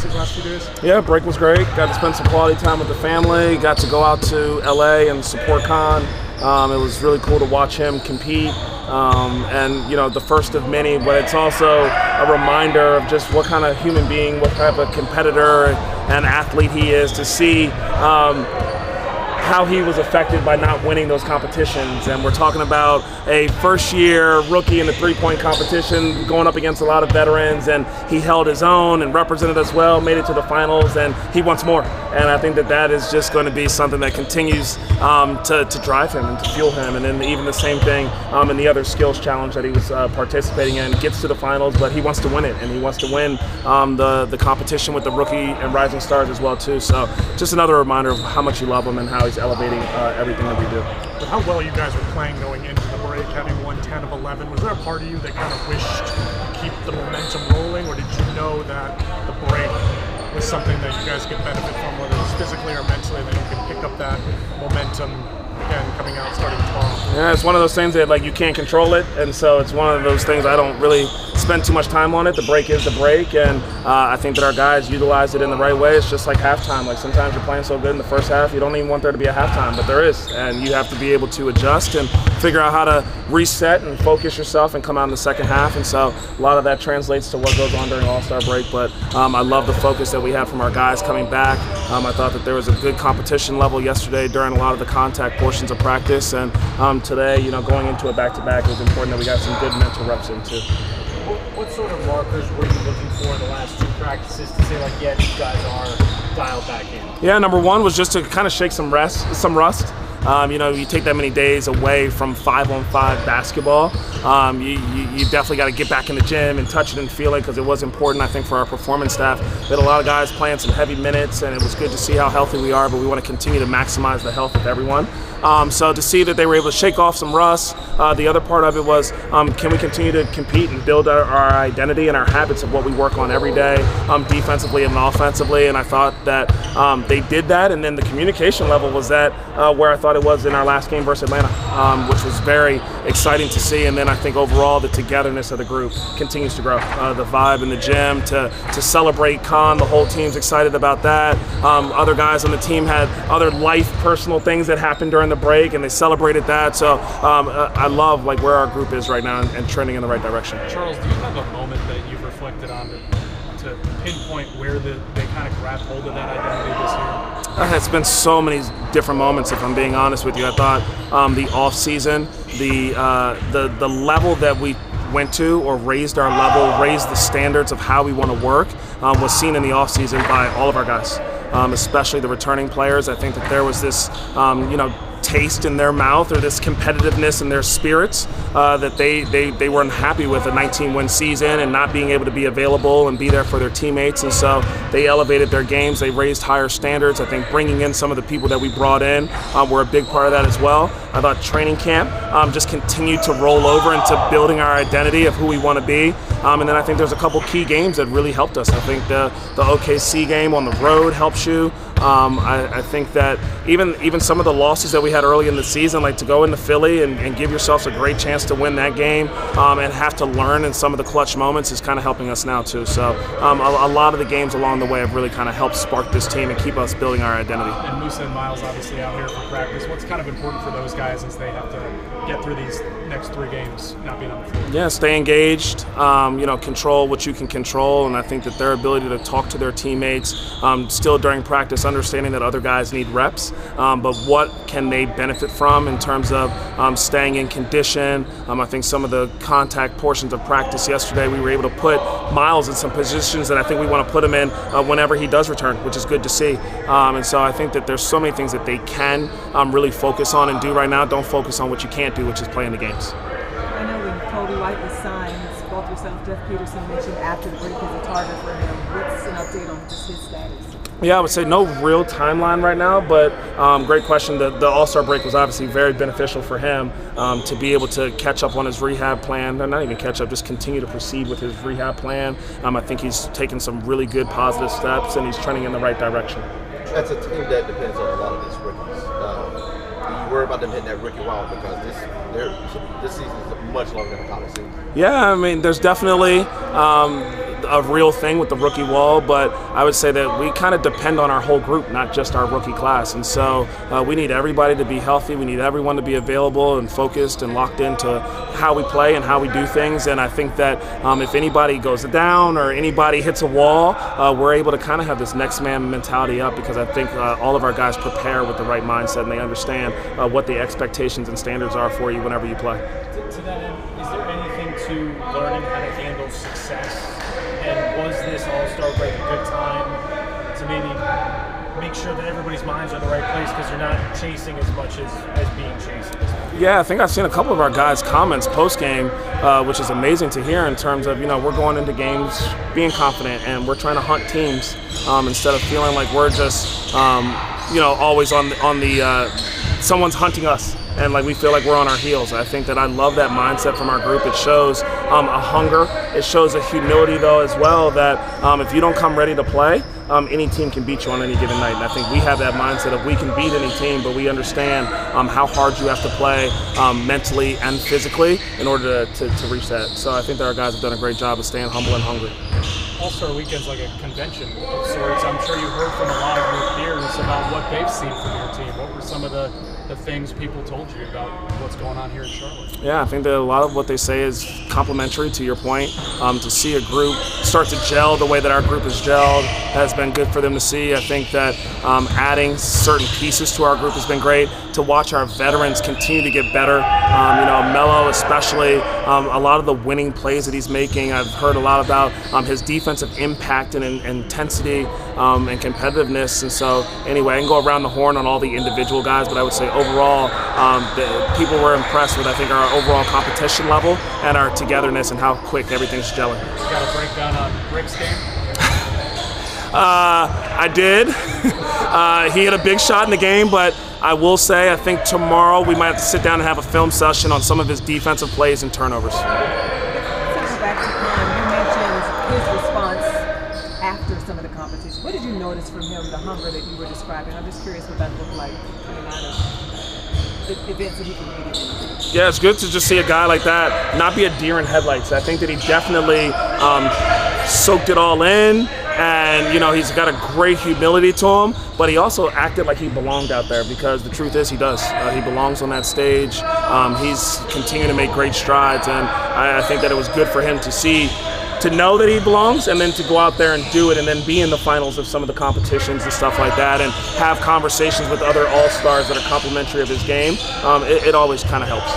missed these last few days? Yeah, break was great. Got to spend some quality time with the family. Got to go out to LA and support Con. It was really cool to watch him compete. And you know, the first of many, but it's also a reminder of just what kind of human being, what type of competitor and athlete he is, to see how he was affected by not winning those competitions. And we're talking about a first-year rookie in the three-point competition going up against a lot of veterans, and he held his own and represented us well, made it to the finals, and he wants more. And I think that that is just going to be something that continues to drive him and to fuel him. And then even the same thing in the other skills challenge that he was participating in, gets to the finals, but he wants to win it, and he wants to win the competition with the rookie and rising stars as well too. So just another reminder of how much you love him and how he's elevating everything that we do. But how well you guys were playing going into the break, having won 10 of 11, was there a part of you that kind of wished to keep the momentum rolling, or did you know that the break was something that you guys could benefit from, whether it's physically or mentally, that you could pick up that momentum again coming out starting tomorrow? Yeah, it's one of those things that like you can't control it, and so it's one of those things I don't really spend too much time on it. The break is the break, and I think that our guys utilize it in the right way. It's just like halftime. Like sometimes you're playing so good in the first half, you don't even want there to be a halftime, but there is, and you have to be able to adjust and figure out how to reset and focus yourself and come out in the second half. And so a lot of that translates to what goes on during All-Star break. But I love the focus that we had from our guys coming back. I thought that there was a good competition level yesterday during a lot of the contact portions of practice, and today, you know, going into a back-to-back, it was important that we got some good mental reps in too. What sort of markers were you looking for in the last two practices to say, like, yeah, these guys are dialed back in? Yeah, number one was just to kind of shake some rust. You know, you take that many days away from 5-on-5 basketball. You definitely got to get back in the gym and touch it and feel it, because it was important, I think, for our performance staff. We had a lot of guys playing some heavy minutes, and it was good to see how healthy we are, but we want to continue to maximize the health of everyone. So to see that they were able to shake off some rust, the other part of it was, can we continue to compete and build our identity and our habits of what we work on every day, defensively and offensively, and I thought that they did that. And then the communication level was that where I thought it was in our last game versus Atlanta, which was very exciting to see. And then I think overall the togetherness of the group continues to grow. The vibe in the gym to celebrate Con, the whole team's excited about that. Other guys on the team had other life, personal things that happened during the break, and they celebrated that. So I love like where our group is right now and trending in the right direction. Charles, do you have a moment that you've reflected on to pinpoint where they kind of grabbed hold of that identity this year? It's been so many different moments, if I'm being honest with you. I thought the off season, the level that we went to, or raised our level, raised the standards of how we want to work, was seen in the off season by all of our guys, especially the returning players. I think that there was this, taste in their mouth, or this competitiveness in their spirits that they were unhappy with a 19-win season and not being able to be available and be there for their teammates. And so they elevated their games. They raised higher standards. I think bringing in some of the people that we brought in were a big part of that as well. I thought training camp just continued to roll over into building our identity of who we want to be. And then I think there's a couple key games that really helped us. I think the OKC game on the road helps you. I think that even some of the losses that we had early in the season, like to go into Philly and give yourselves a great chance to win that game, and have to learn in some of the clutch moments, is kind of helping us now too. So a lot of the games along the way have really kind of helped spark this team and keep us building our identity. And Musa and Miles obviously out here for practice. What's kind of important for those guys as they have to get through these next 3 games not being on the floor? Yeah, stay engaged, control what you can control, and I think that their ability to talk to their teammates still during practice, understanding that other guys need reps, but what can they benefit from in terms of staying in condition. I think some of the contact portions of practice yesterday, we were able to put Miles in some positions that I think we want to put him in whenever he does return, which is good to see. And so I think that there's so many things that they can really focus on and do right now. Don't focus on what you can't do, which is playing the games. I know when Kobe White was signed, both yourself, Jeff Peterson mentioned after the break is a target for him. What's an update on just his status? Yeah, I would say no real timeline right now, but great question. The All-Star break was obviously very beneficial for him to be able to catch up on his rehab plan. Not even catch up, just continue to proceed with his rehab plan. I think he's taken some really good positive steps, and he's trending in the right direction. That's a team that depends on a lot of these rookies. You worry about them hitting that rookie wall, because this season is much longer than a college season. Yeah, I mean, there's definitely a real thing with the rookie wall, but I would say that we kind of depend on our whole group, not just our rookie class. And so we need everybody to be healthy. We need everyone to be available and focused and locked into how we play and how we do things. And I think that if anybody goes down or anybody hits a wall, we're able to kind of have this next man mentality up, because I think all of our guys prepare with the right mindset and they understand what the expectations and standards are for you whenever you play. To that end, is there anything to learning how to handle success? And was this All-Star break a good time to maybe make sure that everybody's minds are in the right place, because you're not chasing as much as being chased? Yeah, I think I've seen a couple of our guys' comments post-game, which is amazing to hear in terms of, we're going into games being confident and we're trying to hunt teams instead of feeling like we're just, always on the someone's hunting us. And like we feel like we're on our heels. I think that I love that mindset from our group. It shows a hunger. It shows a humility, though, as well, that if you don't come ready to play, any team can beat you on any given night. And I think we have that mindset of we can beat any team, but we understand how hard you have to play mentally and physically in order to reach that. So I think that our guys have done a great job of staying humble and hungry. All-Star Weekend's like a convention of sorts. I'm sure you heard from a lot of your peers about what they've seen from your team. What were some of the things people told you about what's going on here in Charlotte? Yeah, I think that a lot of what they say is complimentary to your point. To see a group start to gel the way that our group has gelled has been good for them to see. I think that adding certain pieces to our group has been great. To watch our veterans continue to get better. Melo especially, a lot of the winning plays that he's making. I've heard a lot about his defensive impact and intensity and competitiveness. And so anyway, I can go around the horn on all the individual guys, but I would say overall, the people were impressed with, I think, our overall competition level and our togetherness and how quick everything's gelling. You got a breakdown on Rick's game? I did. He had a big shot in the game, but I will say I think tomorrow we might have to sit down and have a film session on some of his defensive plays and turnovers. Circle back to Cam, you mentioned his response after some of the competition. What did you notice from him, the hunger that you were describing? I'm just curious what that looked like coming out of the events that he competed in. Yeah, it's good to just see a guy like that not be a deer in headlights. I think that he definitely soaked it all in. And, he's got a great humility to him, but he also acted like he belonged out there, because the truth is he does. He belongs on that stage. He's continuing to make great strides, and I think that it was good for him to know that he belongs, and then to go out there and do it, and then be in the finals of some of the competitions and stuff like that, and have conversations with other all-stars that are complimentary of his game. It always kind of helps.